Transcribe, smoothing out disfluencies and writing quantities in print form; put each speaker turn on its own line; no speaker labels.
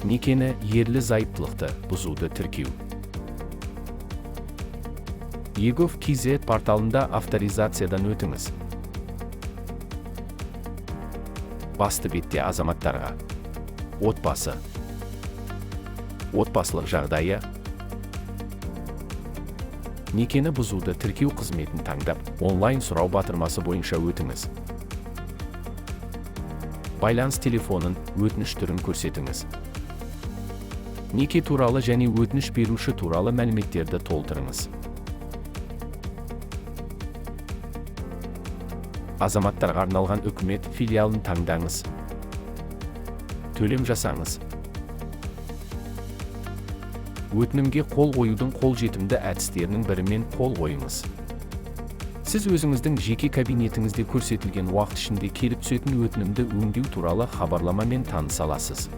Некені ерлі-зайыптылықты бұзуды тіркеу. Егов.kz порталында авторизациядан өтіңіз. Басты бетте азаматтарға отбасылық жағдайы, некені бұзуды тіркеу қызметін таңдап, онлайн сұрау батырмасы бойынша өтіңіз. Байланыс телефонын, өтініш түрін көрсетіңіз. Неке туралы және өтініш беруші туралы мәліметтерді толтырыңыз. Азаматтарға арналған үкімет филиалын таңдаңыз. Төлем жасаңыз. Өтінімге қол қоюдың қолжетімді әдістерінің бірімен қол қойыңыз. Сіз өзіңіздің жеке кабинетіңізде көрсетілген уақыт ішінде келіп түсетін өтінімді өңдеу туралы хабарламамен таныса аласыз.